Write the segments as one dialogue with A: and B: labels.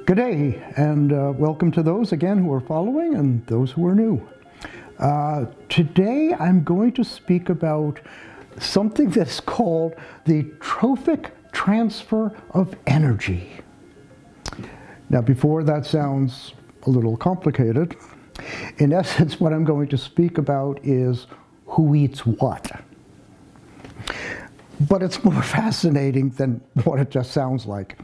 A: Good day, and welcome to those again who are following and those who are new. Today I'm going to speak about something that's called the trophic transfer of energy. Now, before that sounds a little complicated, in essence what I'm going to speak about is who eats what. But it's more fascinating than what it just sounds like.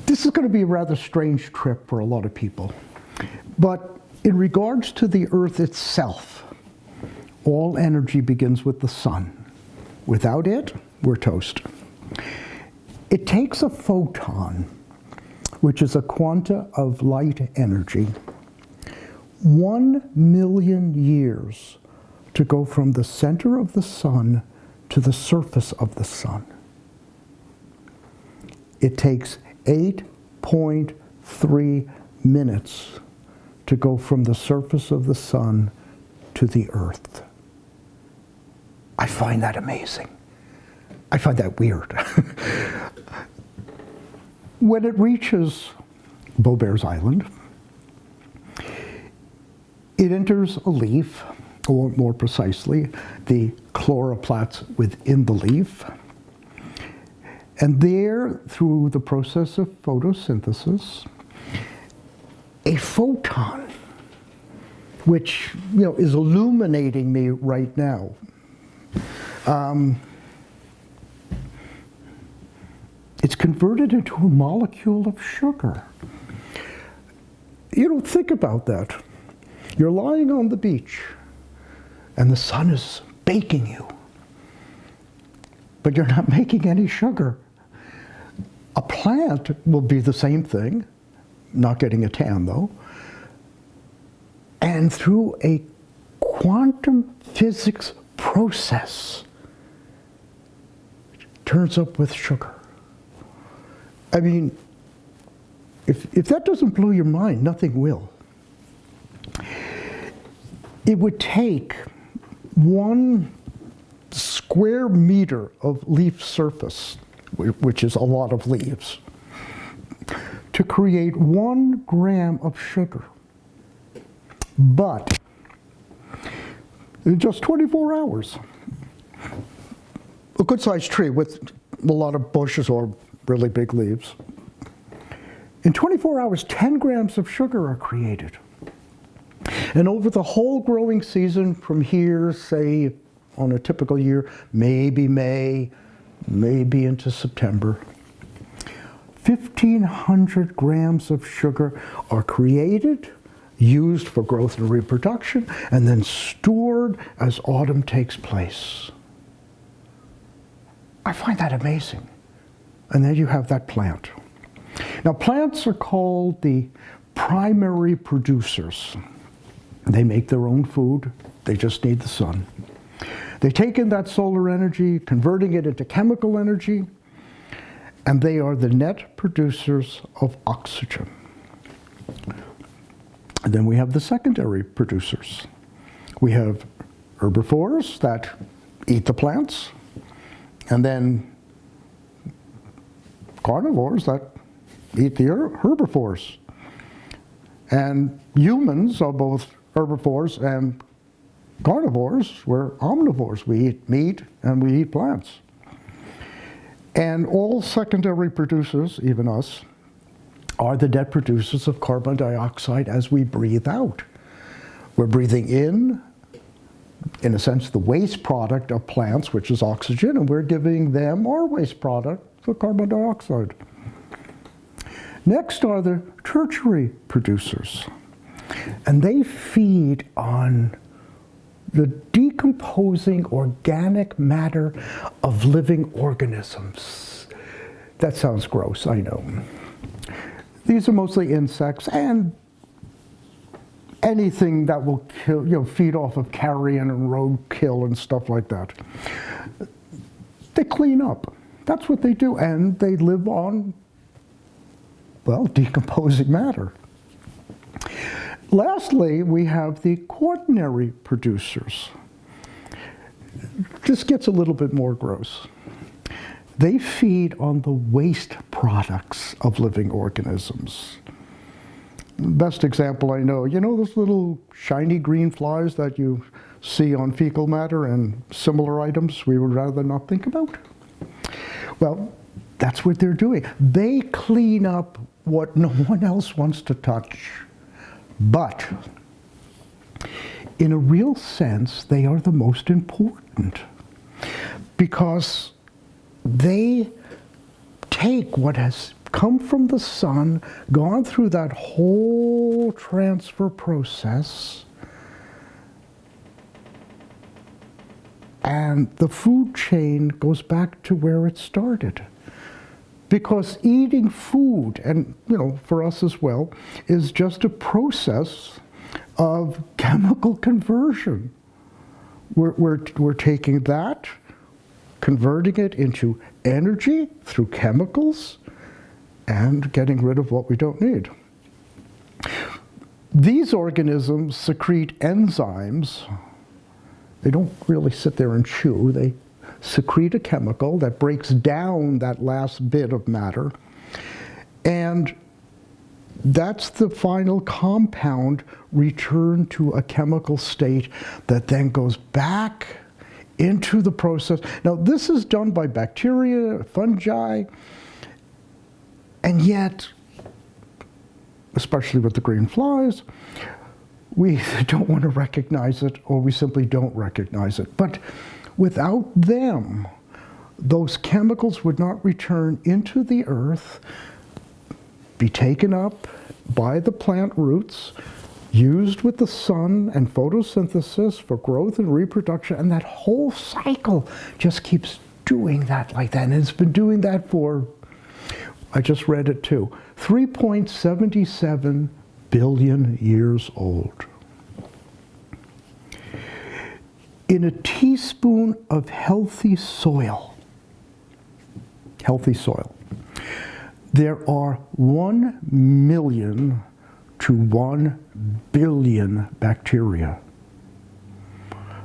A: This is going to be a rather strange trip for a lot of people. But in regards to the Earth itself, all energy begins with the sun. Without it, we're toast. It takes a photon, which is a quanta of light energy, 1 million years to go from the center of the sun to the surface of the sun. It takes 8.3 minutes to go from the surface of the sun to the Earth. I find that amazing. I find that weird. When it reaches Beaubears Island, it enters a leaf, or more precisely, the chloroplasts within the leaf. And there, through the process of photosynthesis, a photon, which is illuminating me right now, it's converted into a molecule of sugar. You don't think about that. You're lying on the beach, and the sun is baking you, but you're not making any sugar. A plant will be the same thing, not getting a tan though, and through a quantum physics process, turns up with sugar. I mean, if that doesn't blow your mind, nothing will. It would take 1 square meter of leaf surface, which is a lot of leaves, to create 1 gram of sugar. But in just 24 hours, a good-sized tree with a lot of bushes or really big leaves, in 24 hours, 10 grams of sugar are created. And over the whole growing season from here, say, on a typical year, maybe May, maybe into September, 1,500 grams of sugar are created, used for growth and reproduction, and then stored as autumn takes place. I find that amazing. And then you have that plant. Now, plants are called the primary producers. They make their own food. They just need the sun. They take in that solar energy, converting it into chemical energy, and they are the net producers of oxygen. And then we have the secondary producers. We have herbivores that eat the plants, and then carnivores that eat the herbivores. And humans are both herbivores and carnivores. We're omnivores. We eat meat and we eat plants. And all secondary producers, even us, are the net producers of carbon dioxide as we breathe out. We're breathing in a sense, the waste product of plants, which is oxygen, and we're giving them our waste product, the carbon dioxide. Next are the tertiary producers, and they feed on the decomposing organic matter of living organisms. That sounds gross, I know. These are mostly insects and anything that will kill, feed off of carrion and roadkill and stuff like that. They clean up. That's what they do, and they live on, well, decomposing matter. Lastly, we have the quaternary producers. This gets a little bit more gross. They feed on the waste products of living organisms. Best example I know, those little shiny green flies that you see on fecal matter and similar items we would rather not think about? Well, that's what they're doing. They clean up what no one else wants to touch. But in a real sense, they are the most important because they take what has come from the sun, gone through that whole transfer process, and the food chain goes back to where it started. Because eating food, and for us as well, is just a process of chemical conversion. We're taking that, converting it into energy through chemicals, and getting rid of what we don't need. These organisms secrete enzymes. They don't really sit there and chew. They secrete a chemical that breaks down that last bit of matter, and that's the final compound returned to a chemical state that then goes back into the process. Now, this is done by bacteria, fungi, and yet, especially with the green flies, we don't want to recognize it, or we simply don't recognize it. But without them, those chemicals would not return into the earth, be taken up by the plant roots, used with the sun and photosynthesis for growth and reproduction, and that whole cycle just keeps doing that like that. And it's been doing that for, I just read it too, 3.77 billion years old. In a teaspoon of healthy soil, there are 1 million to 1 billion bacteria.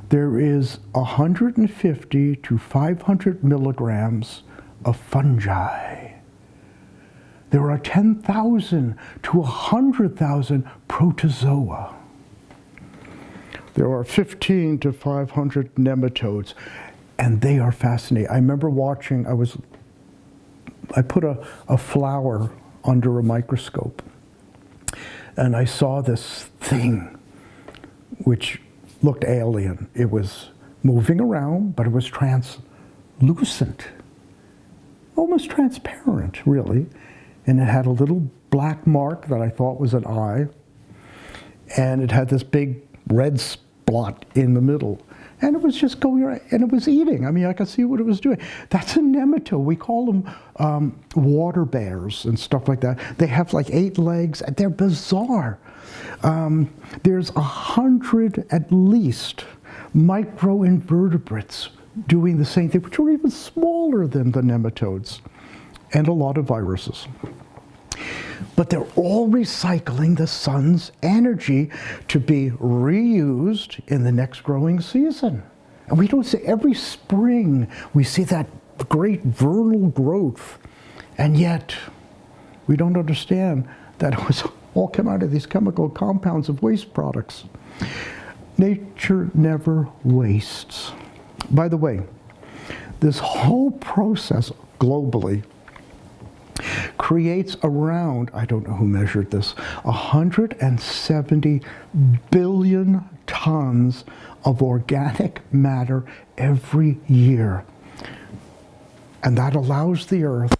A: There is 150 to 500 milligrams of fungi. There are 10,000 to 100,000 protozoa. There are 15 to 500 nematodes, and they are fascinating. I remember watching, I put a flower under a microscope, and I saw this thing which looked alien. It was moving around, but it was translucent, almost transparent, really. And it had a little black mark that I thought was an eye, and it had this big red spot in the middle. And it was just going around, and it was eating. I mean, I could see what it was doing. That's a nematode. We call them water bears and stuff like that. They have like 8 legs, and they're bizarre. There's 100 at least microinvertebrates doing the same thing, which are even smaller than the nematodes, and a lot of viruses. But they're all recycling the sun's energy to be reused in the next growing season. And we don't see, every spring we see that great vernal growth, and yet we don't understand that it was all come out of these chemical compounds of waste products. Nature never wastes. By the way, this whole process globally creates around, I don't know who measured this, 170 billion tons of organic matter every year. And that allows the Earth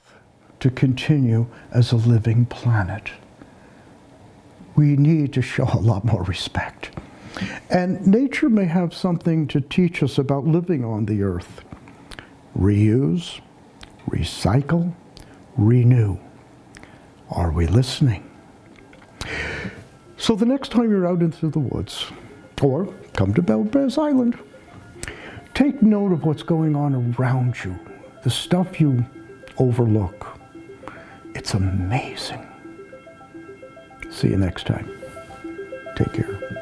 A: to continue as a living planet. We need to show a lot more respect. And nature may have something to teach us about living on the Earth. Reuse, recycle, renew. Are we listening? So the next time you're out into the woods, or come to Beaubears Island, take note of what's going on around you, the stuff you overlook. It's amazing. See you next time. Take care.